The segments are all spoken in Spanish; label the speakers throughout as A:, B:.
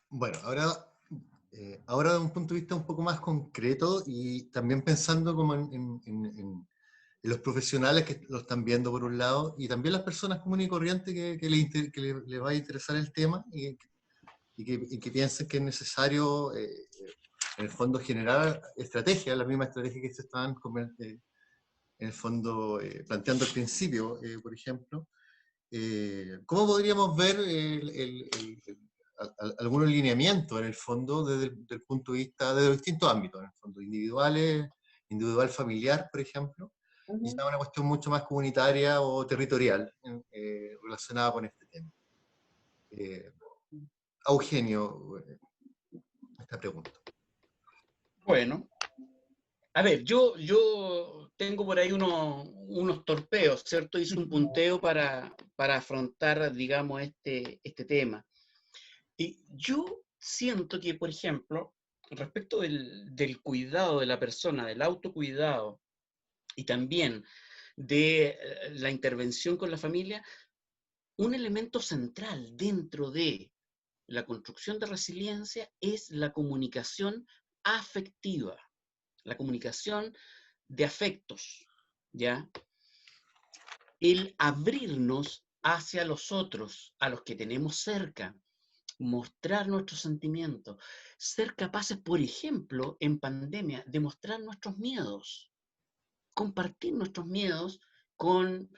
A: Bueno, ahora de un punto de vista un poco más concreto y también pensando como en los profesionales que lo están viendo por un lado y también las personas comunes y corrientes que le va a interesar el tema y que piensen que es necesario, en el fondo, generar estrategias, la misma estrategia que se estaban en el fondo planteando al principio, por ejemplo. ¿Cómo podríamos ver algunos lineamientos en el fondo desde el punto de vista de los distintos ámbitos, en el fondo individuales, individual familiar, por ejemplo, y ya una cuestión mucho más comunitaria o territorial relacionada con este tema? Eh, Eugenio, esta pregunta.
B: Bueno, a ver, yo tengo por ahí unos torpeos, ¿cierto? Hice un punteo para afrontar, digamos, este tema. Y yo siento que, por ejemplo, respecto del cuidado de la persona, del autocuidado y también de la intervención con la familia, un elemento central dentro de la construcción de resiliencia es la comunicación afectiva, la comunicación de afectos, ¿ya? El abrirnos hacia los otros, a los que tenemos cerca, mostrar nuestros sentimientos, ser capaces, por ejemplo, en pandemia, de mostrar nuestros miedos, compartir nuestros miedos con,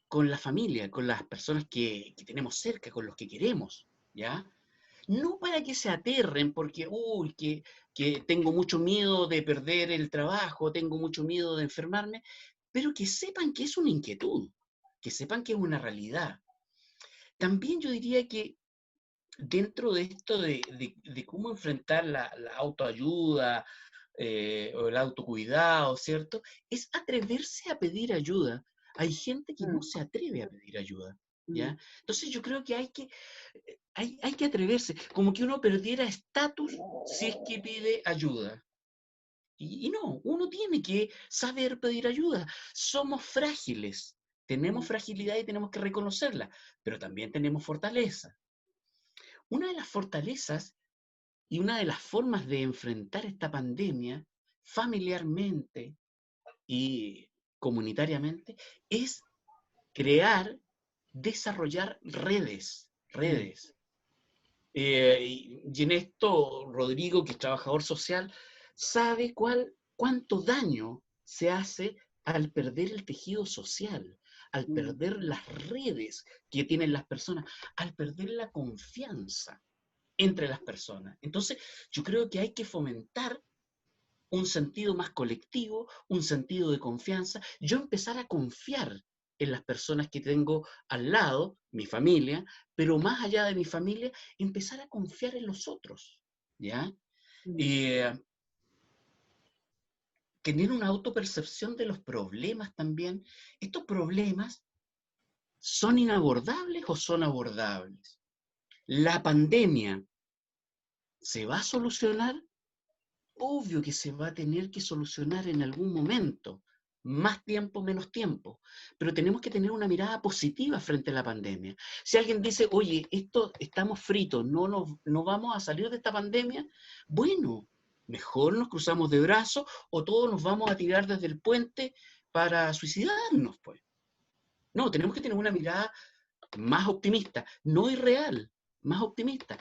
B: con la familia, con las personas que tenemos cerca, con los que queremos, ¿ya? No para que se aterren porque, uy, que tengo mucho miedo de perder el trabajo, tengo mucho miedo de enfermarme, pero que sepan que es una inquietud, que sepan que es una realidad. También yo diría que dentro de esto de cómo enfrentar la autoayuda o el autocuidado, ¿cierto? Es atreverse a pedir ayuda. Hay gente que no se atreve a pedir ayuda, ¿ya? Entonces yo creo que hay que atreverse, como que uno perdiera estatus si es que pide ayuda. Y no, uno tiene que saber pedir ayuda. Somos frágiles, tenemos fragilidad y tenemos que reconocerla, pero también tenemos fortaleza. Una de las fortalezas y una de las formas de enfrentar esta pandemia familiarmente y comunitariamente es crear, desarrollar redes. Y en esto, Rodrigo, que es trabajador social, sabe cuánto daño se hace al perder el tejido social, al perder las redes que tienen las personas, al perder la confianza entre las personas. Entonces, yo creo que hay que fomentar un sentido más colectivo, un sentido de confianza, yo empezar a confiar en las personas que tengo al lado, mi familia, pero más allá de mi familia, empezar a confiar en los otros, ¿ya? Eh, Tener una autopercepción de los problemas también. ¿Estos problemas son inabordables o son abordables? ¿La pandemia se va a solucionar? Obvio que se va a tener que solucionar en algún momento, más tiempo, menos tiempo, pero tenemos que tener una mirada positiva frente a la pandemia. Si alguien dice, oye, esto estamos fritos, no vamos a salir de esta pandemia, bueno, mejor nos cruzamos de brazos o todos nos vamos a tirar desde el puente para suicidarnos, pues. No, tenemos que tener una mirada más optimista, no irreal, más optimista.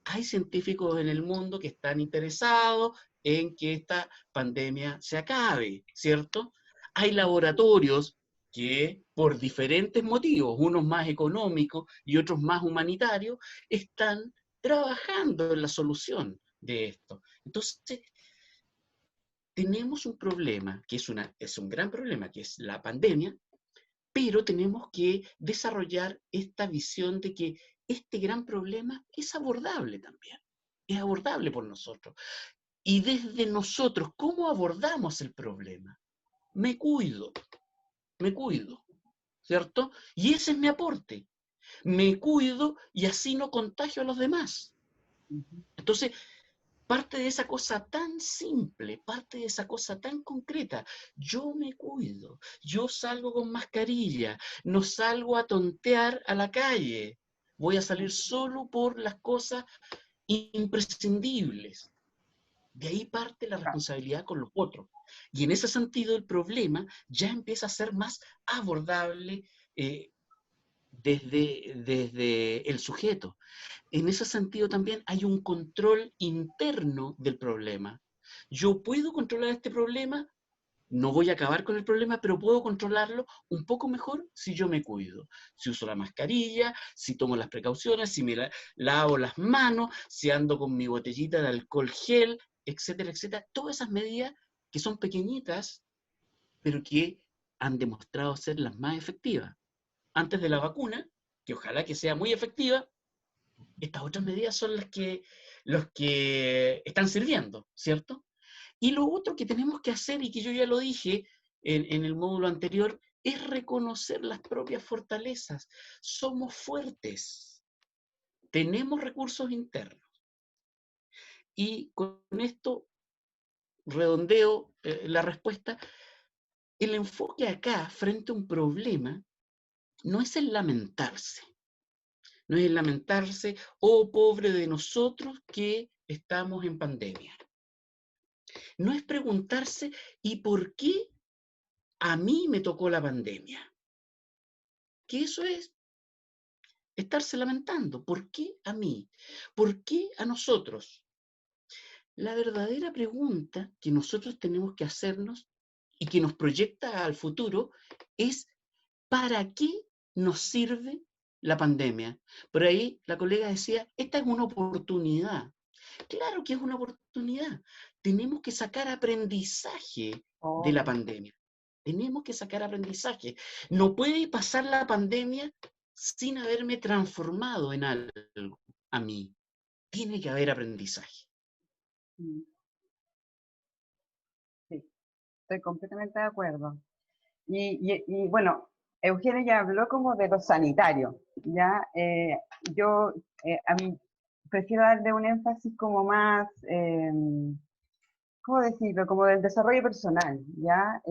B: Hay científicos en el mundo que están interesados en que esta pandemia se acabe, ¿cierto? Hay laboratorios que por diferentes motivos, unos más económicos y otros más humanitarios, están trabajando en la solución de esto. Entonces, tenemos un problema, que es un gran problema, que es la pandemia, pero tenemos que desarrollar esta visión de que este gran problema es abordable también, es abordable por nosotros. Y desde nosotros, ¿cómo abordamos el problema? Me cuido, me cuido, ¿cierto? Y ese es mi aporte. Me cuido y así no contagio a los demás. Entonces, parte de esa cosa tan simple, parte de esa cosa tan concreta. Yo me cuido, yo salgo con mascarilla, no salgo a tontear a la calle, voy a salir solo por las cosas imprescindibles. De ahí parte la responsabilidad con los otros. Y en ese sentido el problema ya empieza a ser más abordable desde el sujeto. En ese sentido también hay un control interno del problema. Yo puedo controlar este problema, no voy a acabar con el problema, pero puedo controlarlo un poco mejor si yo me cuido. Si uso la mascarilla, si tomo las precauciones, si me lavo las manos, si ando con mi botellita de alcohol gel, etcétera, etcétera. Todas esas medidas que son pequeñitas, pero que han demostrado ser las más efectivas. Antes de la vacuna, que ojalá que sea muy efectiva, estas otras medidas son los que están sirviendo, ¿cierto? Y lo otro que tenemos que hacer, y que yo ya lo dije en el módulo anterior, es reconocer las propias fortalezas. Somos fuertes, tenemos recursos internos. Y con esto redondeo la respuesta. El enfoque acá, frente a un problema, no es el lamentarse. No es el lamentarse, oh pobre de nosotros que estamos en pandemia. No es preguntarse, ¿y por qué a mí me tocó la pandemia? Que eso es estarse lamentando. ¿Por qué a mí? ¿Por qué a nosotros? La verdadera pregunta que nosotros tenemos que hacernos y que nos proyecta al futuro es ¿para qué nos sirve la pandemia? Por ahí la colega decía, esta es una oportunidad. Claro que es una oportunidad. Tenemos que sacar aprendizaje de la pandemia. Tenemos que sacar aprendizaje. No puede pasar la pandemia sin haberme transformado en algo a mí. Tiene que haber aprendizaje.
C: Sí, estoy completamente de acuerdo. Y bueno, Eugenio ya habló como de lo sanitario, ¿ya? Yo a mí prefiero darle un énfasis como más, ¿cómo decirlo? Como del desarrollo personal, ¿ya?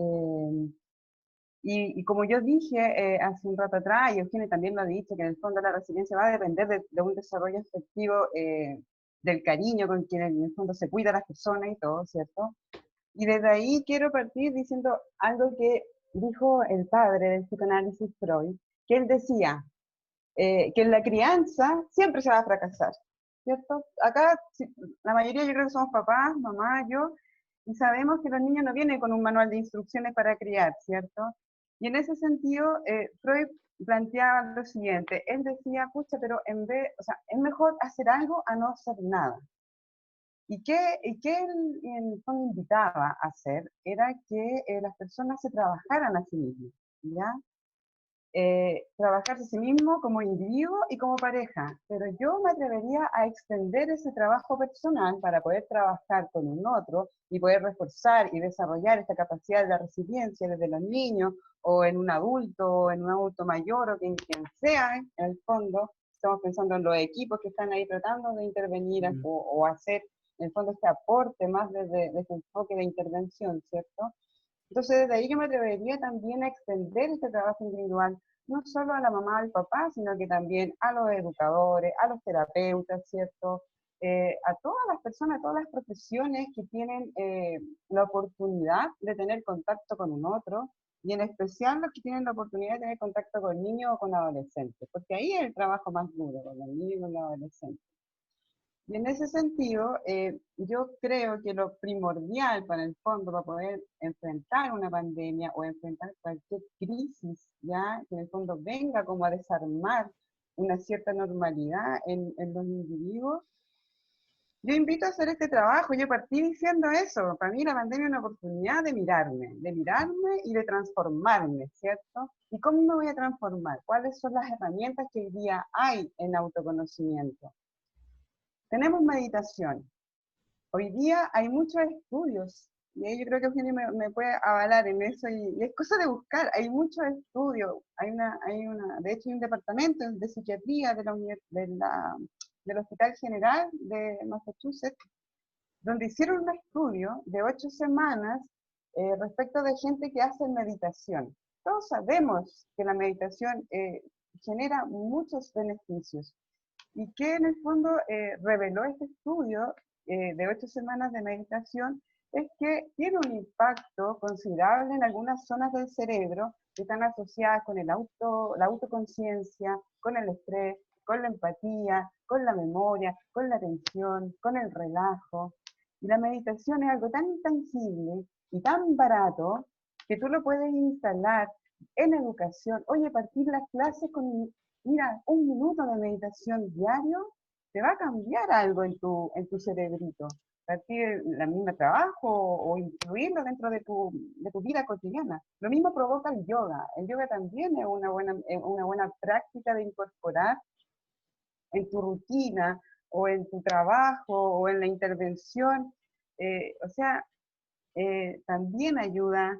C: Y como yo dije hace un rato atrás, y Eugenio también lo ha dicho, que en el fondo la resiliencia va a depender de un desarrollo efectivo del cariño con quien en el fondo se cuida a las personas y todo, ¿cierto? Y desde ahí quiero partir diciendo algo que dijo el padre del psicoanálisis Freud, que él decía que en la crianza siempre se va a fracasar, ¿cierto? Acá la mayoría yo creo que somos papás, mamá, yo, y sabemos que los niños no vienen con un manual de instrucciones para criar, ¿cierto? Y en ese sentido, Freud planteaba lo siguiente, él decía, pucha, pero en vez, o sea, es mejor hacer algo a no hacer nada. Y que él en el fondo invitaba a hacer era que las personas se trabajaran a sí mismas, ¿ya? Trabajarse a sí mismo como individuo y como pareja, pero yo me atrevería a extender ese trabajo personal para poder trabajar con un otro y poder reforzar y desarrollar esta capacidad de la resiliencia desde los niños o en un adulto o en un adulto mayor o quien sea, en el fondo. Estamos pensando en los equipos que están ahí tratando de intervenir o hacer en el fondo este aporte más desde ese enfoque de intervención, ¿cierto? Entonces, desde ahí yo me atrevería también a extender este trabajo individual, no solo a la mamá, al papá, sino que también a los educadores, a los terapeutas, ¿cierto? A todas las personas, a todas las profesiones que tienen la oportunidad de tener contacto con un otro, y en especial los que tienen la oportunidad de tener contacto con niños o con adolescentes, porque ahí es el trabajo más duro, con los niños y con los adolescentes. Y en ese sentido, yo creo que lo primordial para el fondo, para poder enfrentar una pandemia o enfrentar cualquier crisis, ya que en el fondo venga como a desarmar una cierta normalidad en los individuos, yo invito a hacer este trabajo. Yo partí diciendo eso. Para mí la pandemia es una oportunidad de mirarme y de transformarme, ¿cierto? ¿Y cómo me voy a transformar? ¿Cuáles son las herramientas que hoy día hay en autoconocimiento? Tenemos meditación. Hoy día hay muchos estudios, y ahí yo creo que Eugenio me puede avalar en eso, y es cosa de buscar, hay muchos estudios, de hecho hay un departamento de psiquiatría del Hospital General de Massachusetts, donde hicieron un estudio de 8 semanas respecto de gente que hace meditación. Todos sabemos que la meditación genera muchos beneficios. Y que en el fondo reveló este estudio de 8 semanas de meditación, es que tiene un impacto considerable en algunas zonas del cerebro que están asociadas con la autoconciencia, con el estrés, con la empatía, con la memoria, con la atención, con el relajo. Y la meditación es algo tan intangible y tan barato que tú lo puedes instalar en educación. Oye, partir las clases con, mira, 1 minuto de meditación diario te va a cambiar algo en tu cerebrito. Partir la misma trabajo o incluirlo dentro de tu vida cotidiana. Lo mismo provoca el yoga. El yoga también es una buena práctica de incorporar en tu rutina o en tu trabajo o en la intervención. O sea, también ayuda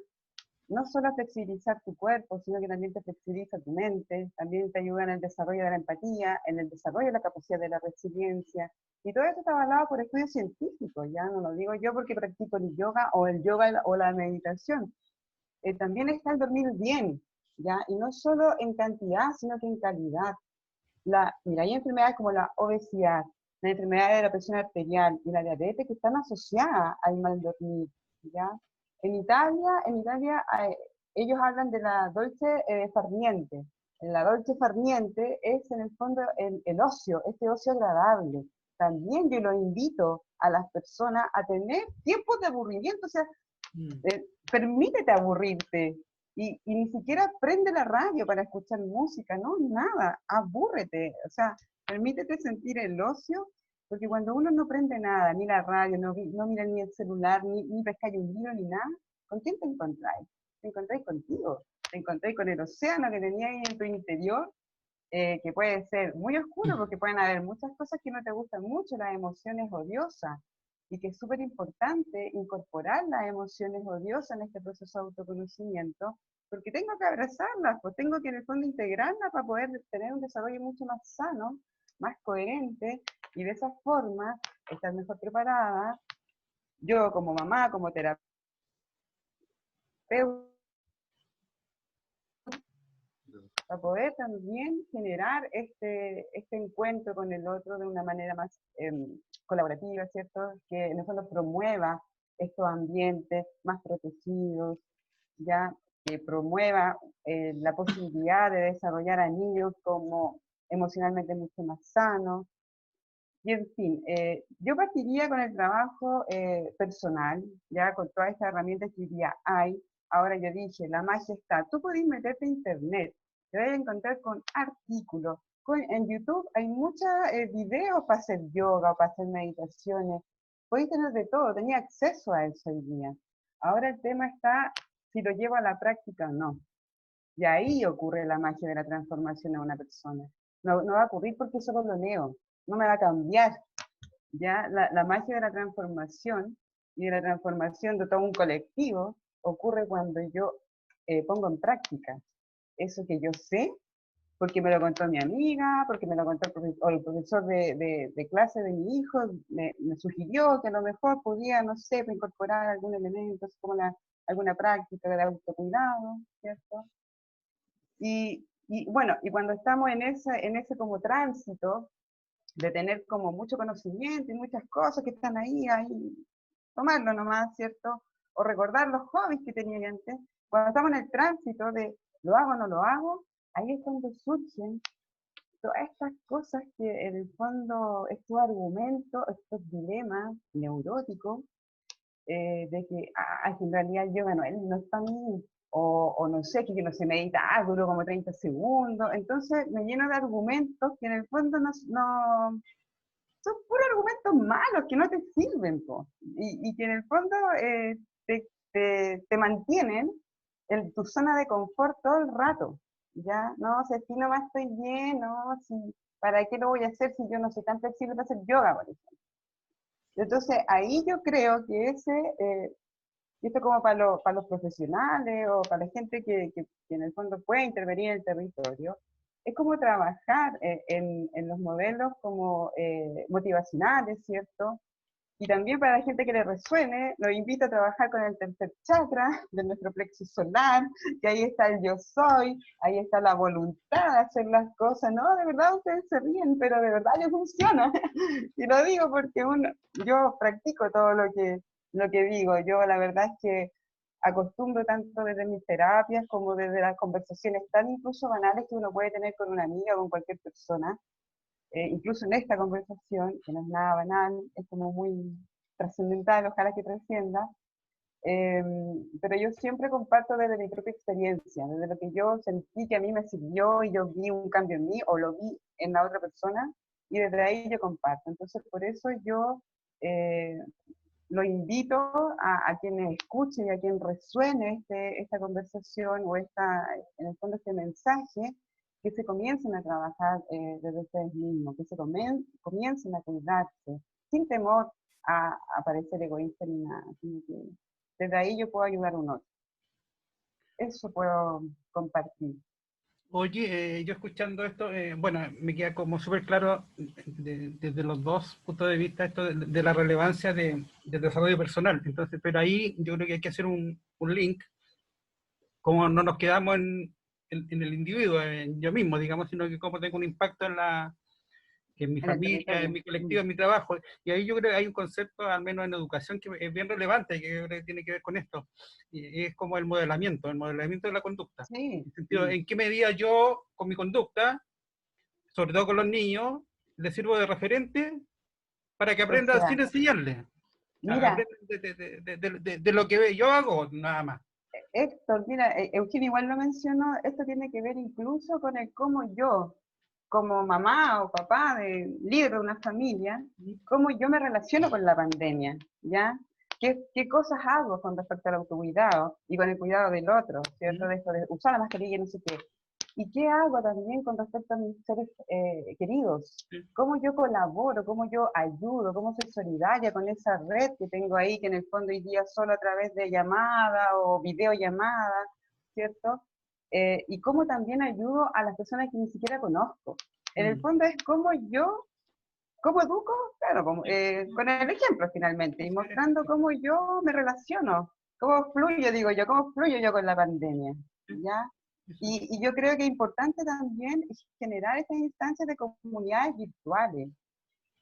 C: no solo a flexibilizar tu cuerpo, sino que también te flexibiliza tu mente, también te ayuda en el desarrollo de la empatía, en el desarrollo de la capacidad de la resiliencia. Y todo esto está avalado por estudios científicos, ya no lo digo yo porque practico el yoga o la meditación. También está el dormir bien, ya, y no solo en cantidad, sino que en calidad. Mira, hay enfermedades como la obesidad, la enfermedad de la presión arterial y la diabetes que están asociadas al mal dormir, ¿ya? En Italia ellos hablan de la dolce farniente. La dolce farniente es en el fondo el ocio, este ocio agradable. También yo lo invito a las personas a tener tiempos de aburrimiento, o sea, permítete aburrirte. Y ni siquiera prende la radio para escuchar música, no, nada, abúrrete, o sea, permítete sentir el ocio, porque cuando uno no prende nada, ni la radio, no mira ni el celular, ni pescáis un libro, ni nada, ¿con quién te encontráis? Te encontráis contigo, te encontráis con el océano que teníais en tu interior, que puede ser muy oscuro, porque pueden haber muchas cosas que no te gustan mucho, las emociones odiosas, y que es súper importante incorporar las emociones odiosas en este proceso de autoconocimiento, porque tengo que abrazarlas, pues tengo que en el fondo integrarlas para poder tener un desarrollo mucho más sano, más coherente, y de esa forma estar mejor preparada, yo como mamá, como terapeuta, para poder también generar este encuentro con el otro de una manera más colaborativa, ¿cierto? Que en el fondo promueva estos ambientes más protegidos, ya que promueva la posibilidad de desarrollar a niños como emocionalmente mucho más sanos. Y en fin, yo partiría con el trabajo personal, ya con todas estas herramientas que hoy día hay. Ahora yo dije, la magia está. Tú podés meterte a internet, te vas a encontrar con artículos. En YouTube hay muchos videos para hacer yoga, para hacer meditaciones. Podéis tener de todo, tenía acceso a eso hoy día. Ahora el tema está si lo llevo a la práctica o no. Y ahí ocurre la magia de la transformación a una persona. No va a ocurrir porque solo lo leo, no me va a cambiar. Ya la magia de la transformación y de la transformación de todo un colectivo ocurre cuando yo pongo en práctica eso que yo sé, porque me lo contó mi amiga, porque me lo contó el profesor de clase de mi hijo, me sugirió que a lo mejor podía, no sé, incorporar algún elemento, como alguna práctica de autocuidado, ¿cierto? Y bueno, y cuando estamos en ese como tránsito, de tener como mucho conocimiento y muchas cosas que están ahí, tomarlo nomás, ¿cierto? O recordar los hobbies que tenía antes. Cuando estamos en el tránsito de lo hago o no lo hago, ahí es cuando surgen todas estas cosas que en el fondo, estos argumentos, estos dilemas neuróticos, de que en realidad el yoga no es para mí, o no sé, que yo no sé meditar, duro como 30 segundos, entonces me lleno de argumentos que en el fondo son puros argumentos malos que no te sirven, po. Y que en el fondo te mantienen en tu zona de confort todo el rato, ¿ya? No, si así nomás estoy bien, no, si, ¿para qué lo voy a hacer si yo no soy tan flexible para hacer yoga, por ejemplo? Entonces, ahí yo creo que esto como para los profesionales o para la gente que en el fondo puede intervenir en el territorio, es como trabajar en los modelos como motivacionales, ¿cierto? Y también para la gente que le resuene, los invito a trabajar con el tercer chakra de nuestro plexo solar, que ahí está el yo soy, ahí está la voluntad de hacer las cosas, ¿no? De verdad ustedes se ríen, pero de verdad les funciona. Y lo digo porque yo practico todo lo que digo. Yo la verdad es que acostumbro tanto desde mis terapias como desde las conversaciones tan incluso banales que uno puede tener con una amiga o con cualquier persona, incluso en esta conversación, que no es nada banal, es como muy trascendental, ojalá que trascienda, eh, pero yo siempre comparto desde mi propia experiencia, desde lo que yo sentí que a mí me sirvió y yo vi un cambio en mí o lo vi en la otra persona, y desde ahí yo comparto. Entonces, por eso yo eh, lo invito a quien escuche y a quien resuene esta conversación o en el fondo este mensaje, que se comiencen a trabajar desde ustedes mismos, que se comiencen a cuidarse, sin temor a parecer egoísta ni nada, sino que desde ahí yo puedo ayudar a un otro. Eso puedo compartir.
D: Oye, yo escuchando esto, bueno, me queda como súper claro desde los dos puntos de vista esto de la relevancia del desarrollo personal. Entonces, pero ahí yo creo que hay que hacer un link, como no nos quedamos en el individuo, en yo mismo, digamos, sino que cómo tengo un impacto en mi
C: En el
D: familia,
C: territorio.
D: en mi colectivo, en mi trabajo. Y ahí yo creo que hay un concepto, al menos en educación, que es bien relevante, que yo creo que tiene que ver con esto. Y es como el modelamiento de la conducta.
C: Sí.
D: En el sentido, ¿en qué medida yo, con mi conducta, sobre todo con los niños, les sirvo de referente para que
C: O
D: aprendan
C: sea,
D: sin enseñarles?
C: mira,
D: Aprendan de lo que yo hago, nada más.
C: Héctor, mira, Eugenio igual lo mencionó, esto tiene que ver incluso con el cómo yo, como mamá o papá, líder de una familia, cómo yo me relaciono con la pandemia, ¿ya? ¿Qué cosas hago con respecto al autocuidado y con el cuidado del otro, ¿cierto? De esto de usar la mascarilla y no sé qué. ¿Y qué hago también con respecto a mis seres queridos? ¿Cómo yo colaboro? ¿Cómo yo ayudo? ¿Cómo soy solidaria con esa red que tengo ahí, que en el fondo hoy día solo a través de llamada o videollamada, ¿cierto? Y cómo también ayudo a las personas que ni siquiera conozco. En el fondo es cómo educo, claro, con el ejemplo finalmente, y mostrando cómo yo me relaciono, cómo fluyo, digo yo, cómo fluyo yo con la pandemia, ¿ya? Y yo creo que es importante también generar estas instancias de comunidades virtuales,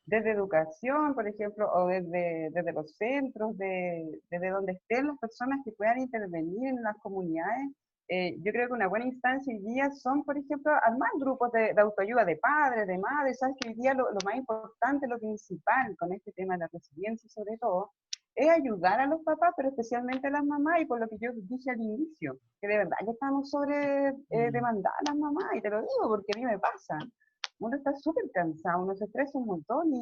C: desde educación, por ejemplo, o desde los centros, desde donde estén las personas que puedan intervenir en las comunidades. Yo creo que una buena instancia hoy día son, por ejemplo, armar grupos de autoayuda de padres, de madres. Sabes que hoy día lo más importante, lo principal con este tema de la resiliencia sobre todo, es ayudar a los papás, pero especialmente a las mamás, y por lo que yo dije al inicio, que de verdad que estamos sobre demandar a las mamás, y te lo digo porque a mí me pasa. Uno está súper cansado, uno se estresa un montón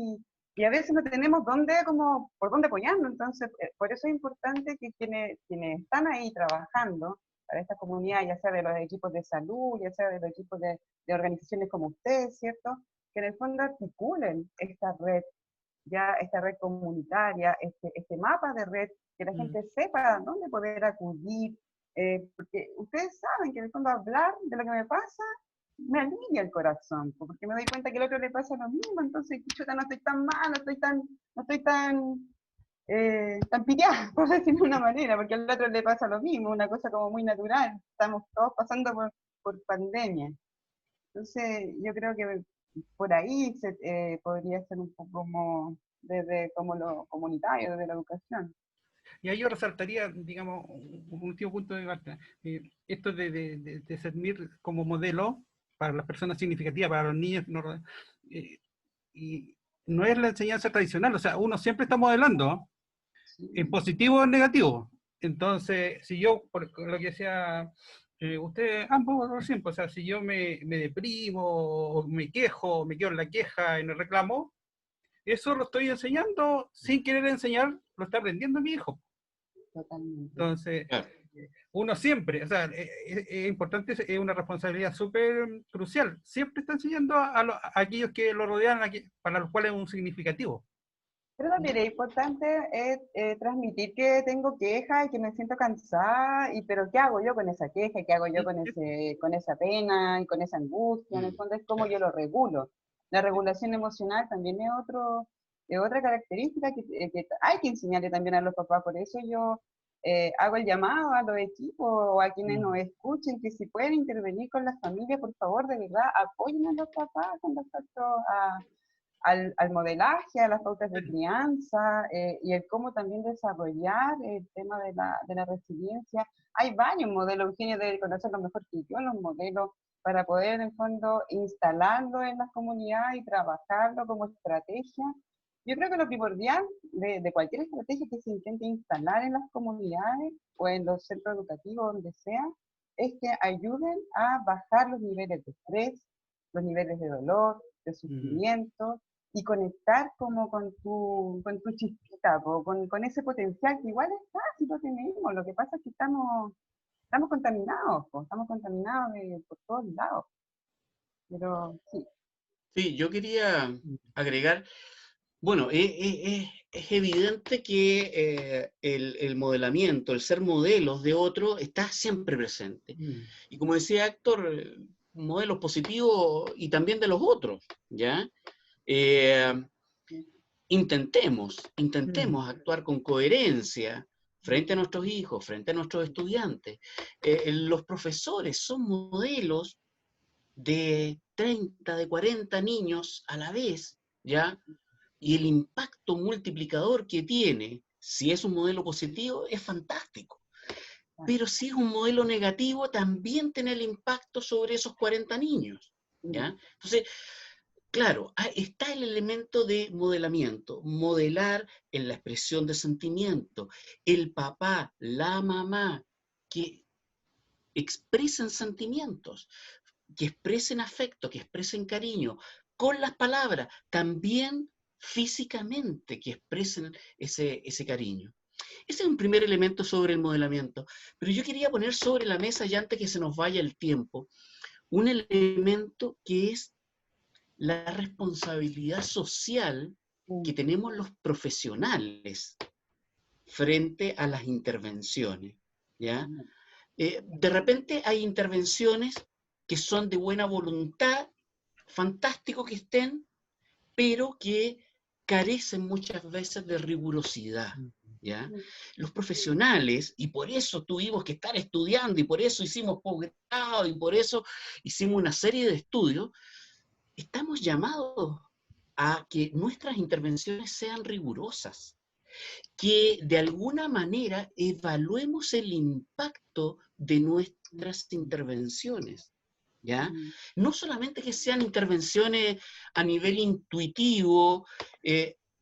C: y a veces no tenemos por dónde apoyarnos. Entonces, por eso es importante que quienes están ahí trabajando para esta comunidad, ya sea de los equipos de salud, ya sea de los equipos de organizaciones como ustedes, ¿cierto? Que en el fondo articulen esta red, ya esta red comunitaria, este mapa de red, que la gente sepa a dónde poder acudir, porque ustedes saben que en el fondo hablar de lo que me pasa me alivia el corazón, porque me doy cuenta que al otro le pasa lo mismo, entonces, chuta, no estoy tan mal, no estoy tan pillada, por decirlo de una manera, porque al otro le pasa lo mismo, una cosa como muy natural, estamos todos pasando por pandemia. Entonces, yo creo que por ahí podría ser un poco como desde como lo comunitario, desde la educación.
D: Y ahí yo resaltaría, digamos, un último punto de vista, esto de servir como modelo para las personas significativas, para los niños, y no es la enseñanza tradicional, o sea, uno siempre está modelando, en positivo o en negativo. Entonces, si yo, por lo que sea, ustedes ambos recién, o sea, si yo me deprimo, o me quejo, me quedo en la queja, en el reclamo, eso lo estoy enseñando sin querer enseñar, lo está aprendiendo mi hijo.
C: Totalmente.
D: Entonces, uno siempre, o sea, es importante, es una responsabilidad súper crucial, siempre está enseñando a aquellos que lo rodean, para los cuales es un significativo.
C: Pero también es importante transmitir que tengo queja y que me siento cansada, pero ¿qué hago yo con esa queja? ¿Qué hago yo con esa pena y con esa angustia? En el fondo es como yo lo regulo. La regulación emocional también es es otra característica que hay que enseñarle también a los papás. Por eso yo hago el llamado a los equipos o a quienes nos escuchen, que si pueden intervenir con las familias, por favor, de verdad, apoyen a los papás con respecto al modelaje, a las pautas de crianza y el cómo también desarrollar el tema de la resiliencia. Hay varios modelos, Eugenio debe conocerlo mejor que yo, los modelos para poder en el fondo instalarlo en las comunidades y trabajarlo como estrategia. Yo creo que lo primordial de cualquier estrategia que se intente instalar en las comunidades o en los centros educativos, donde sea, es que ayuden a bajar los niveles de estrés, los niveles de dolor, de sufrimiento, y conectar como con tu chispita, con ese potencial que igual está, si lo tenemos. Lo que pasa es que estamos contaminados, estamos contaminados por todos lados. Pero sí.
B: Sí, yo quería agregar, bueno, es evidente que el modelamiento, el ser modelos de otro, está siempre presente. Y como decía Héctor, modelos positivos y también de los otros, ¿ya? Intentemos actuar con coherencia frente a nuestros hijos, frente a nuestros estudiantes. Los profesores son modelos de 30, de 40 niños a la vez, ¿ya? Y el impacto multiplicador que tiene, si es un modelo positivo, es fantástico. Pero si es un modelo negativo, también tiene el impacto sobre esos 40 niños, ¿ya? Entonces, claro, está el elemento de modelamiento, modelar en la expresión de sentimiento, el papá, la mamá, que expresen sentimientos, que expresen afecto, que expresen cariño, con las palabras, también físicamente, que expresen ese cariño. Ese es un primer elemento sobre el modelamiento, pero yo quería poner sobre la mesa, ya antes que se nos vaya el tiempo, un elemento que es la responsabilidad social que tenemos los profesionales frente a las intervenciones, ¿ya? De repente hay intervenciones que son de buena voluntad, fantástico que estén, pero que carecen muchas veces de rigurosidad, ¿ya? Los profesionales, y por eso tuvimos que estar estudiando, y por eso hicimos posgrado, y por eso hicimos una serie de estudios, estamos llamados a que nuestras intervenciones sean rigurosas, que de alguna manera evaluemos el impacto de nuestras intervenciones, ¿ya? No solamente que sean intervenciones a nivel intuitivo,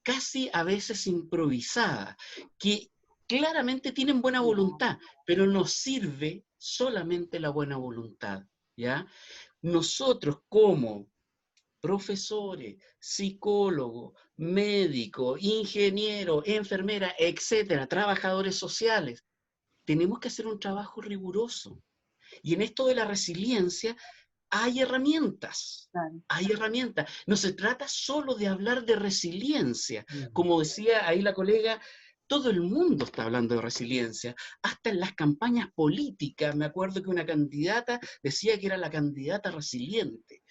B: casi a veces improvisadas, que claramente tienen buena voluntad, pero nos sirve solamente la buena voluntad, ¿ya? Nosotros como profesores, psicólogos, médicos, ingenieros, enfermeras, etcétera, trabajadores sociales, tenemos que hacer un trabajo riguroso. Y en esto de la resiliencia hay herramientas. Hay herramientas. No se trata solo de hablar de resiliencia. Como decía ahí la colega, todo el mundo está hablando de resiliencia. Hasta en las campañas políticas, me acuerdo que una candidata decía que era la candidata resiliente.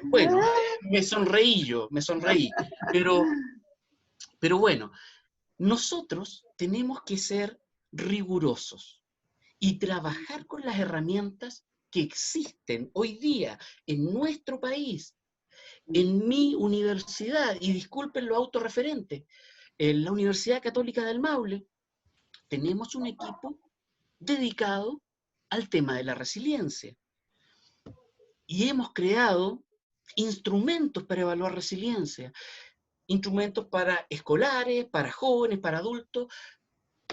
B: Bueno, me sonreí, pero bueno, nosotros tenemos que ser rigurosos y trabajar con las herramientas que existen hoy día en nuestro país, en mi universidad, y disculpen lo autorreferente, en la Universidad Católica del Maule, tenemos un equipo dedicado al tema de la resiliencia. Y hemos creado instrumentos para evaluar resiliencia, instrumentos para escolares, para jóvenes, para adultos,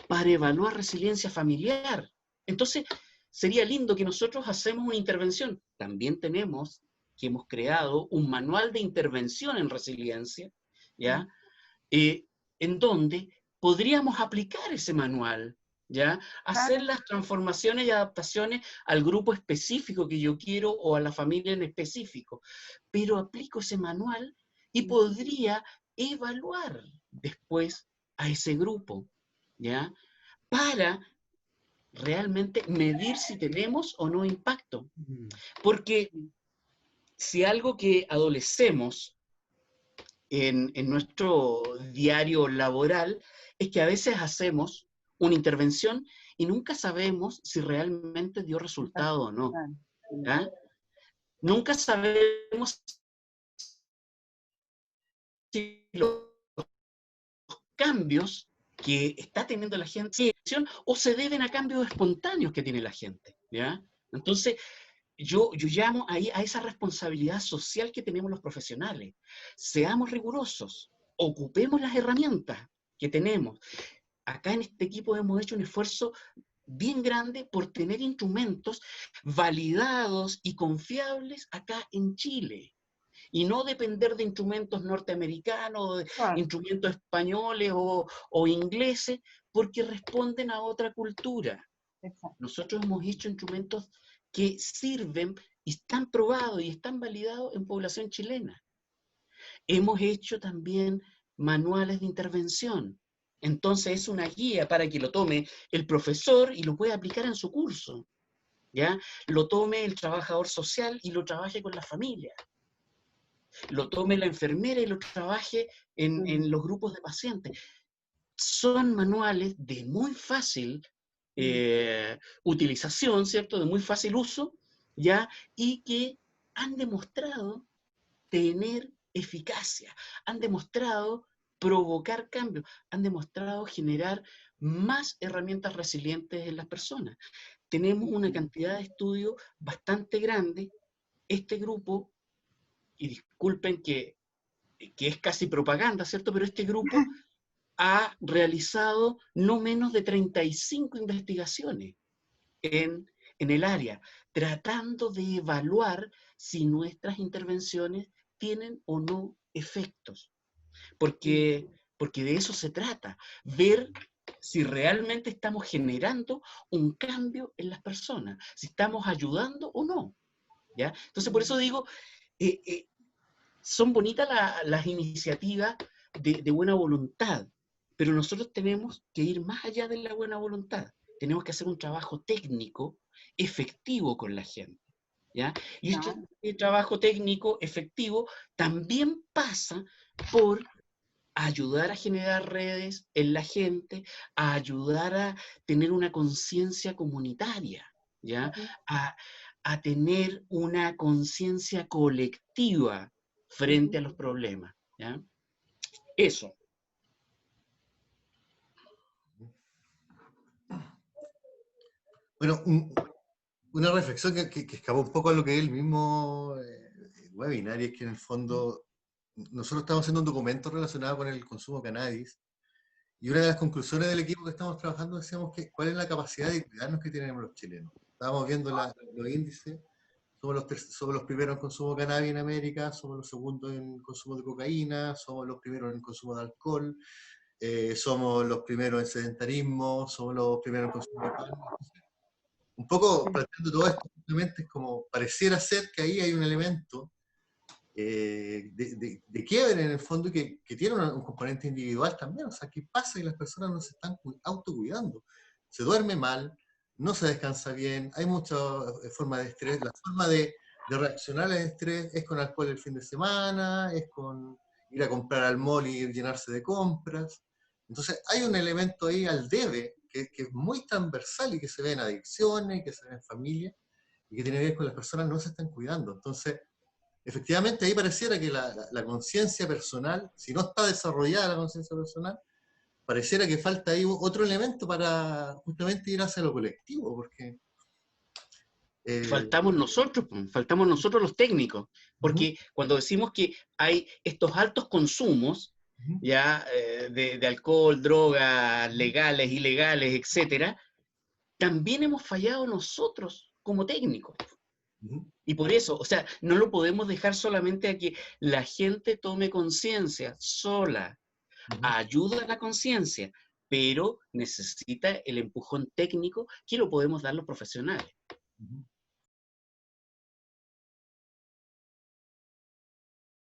B: para evaluar resiliencia familiar. Entonces, sería lindo que nosotros hacemos una intervención. También tenemos que hemos creado un manual de intervención en resiliencia, ¿ya? En donde podríamos aplicar ese manual, ¿ya? Hacer las transformaciones y adaptaciones al grupo específico que yo quiero o a la familia en específico. Pero aplico ese manual y podría evaluar después a ese grupo, ¿ya? Para realmente medir si tenemos o no impacto. Porque si algo que adolecemos en nuestro diario laboral es que a veces hacemos una intervención y nunca sabemos si realmente dio resultado o no. ¿Ah? Nunca sabemos si los cambios que está teniendo la gente o se deben a cambios espontáneos que tiene la gente. ¿Ya? Entonces, yo llamo ahí a esa responsabilidad social que tenemos los profesionales. Seamos rigurosos, ocupemos las herramientas que tenemos. Acá en este equipo hemos hecho un esfuerzo bien grande por tener instrumentos validados y confiables acá en Chile. Y no depender de instrumentos norteamericanos, de instrumentos españoles o ingleses, porque responden a otra cultura. Exacto. Nosotros hemos hecho instrumentos que sirven y están probados y están validados en población chilena. Hemos hecho también manuales de intervención. Entonces es una guía para que lo tome el profesor y lo pueda aplicar en su curso. ¿Ya? Lo tome el trabajador social y lo trabaje con la familia. Lo tome la enfermera y lo trabaje en los grupos de pacientes. Son manuales de muy fácil utilización, ¿cierto? De muy fácil uso, ¿ya? Y que han demostrado tener eficacia, han demostrado provocar cambios, han demostrado generar más herramientas resilientes en las personas. Tenemos una cantidad de estudios bastante grande. Este grupo, y disculpen que es casi propaganda, ¿cierto? Pero este grupo ha realizado no menos de 35 investigaciones en el área, tratando de evaluar si nuestras intervenciones tienen o no efectos. Porque de eso se trata, ver si realmente estamos generando un cambio en las personas, si estamos ayudando o no. ¿Ya? Entonces, por eso digo, son bonitas las iniciativas de buena voluntad, pero nosotros tenemos que ir más allá de la buena voluntad. Tenemos que hacer un trabajo técnico efectivo con la gente. ¿Ya? Y este trabajo técnico efectivo también pasa por ayudar a generar redes en la gente, a ayudar a tener una conciencia comunitaria, ¿ya? A tener una conciencia colectiva frente a los problemas, ¿ya? Eso.
A: Bueno, una reflexión que escapó un poco a lo que es el mismo webinar, y es que en el fondo nosotros estamos haciendo un documento relacionado con el consumo de cannabis, y una de las conclusiones del equipo que estamos trabajando decíamos que cuál es la capacidad de cuidarnos que tenemos los chilenos. Estábamos viendo los índices, somos los primeros en consumo de cannabis en América, somos los segundos en consumo de cocaína, somos los primeros en consumo de alcohol, somos los primeros en sedentarismo, somos los primeros en consumo de pan. Un poco planteando todo esto, simplemente es como pareciera ser que ahí hay un elemento de quiebre en el fondo que tiene un componente individual también. O sea, ¿qué pasa? Que las personas no se están autocuidando. Se duerme mal, no se descansa bien, hay muchas formas de estrés. La forma de reaccionar al estrés es con alcohol el fin de semana, es con ir a comprar al mall y llenarse de compras. Entonces hay un elemento ahí al debe que es muy transversal y que se ve en adicciones, que se ve en familia, y que tiene que ver con las personas no se están cuidando. Entonces, efectivamente, ahí pareciera que la conciencia personal, si no está desarrollada la conciencia personal, pareciera que falta ahí otro elemento para justamente ir hacia lo colectivo, porque...
B: faltamos nosotros los técnicos, porque cuando decimos que hay estos altos consumos, ya de alcohol, drogas, legales, ilegales, etcétera, también hemos fallado nosotros como técnicos. Y por eso, o sea, no lo podemos dejar solamente a que la gente tome conciencia sola. Ayuda a la conciencia, pero necesita el empujón técnico que lo podemos dar los profesionales.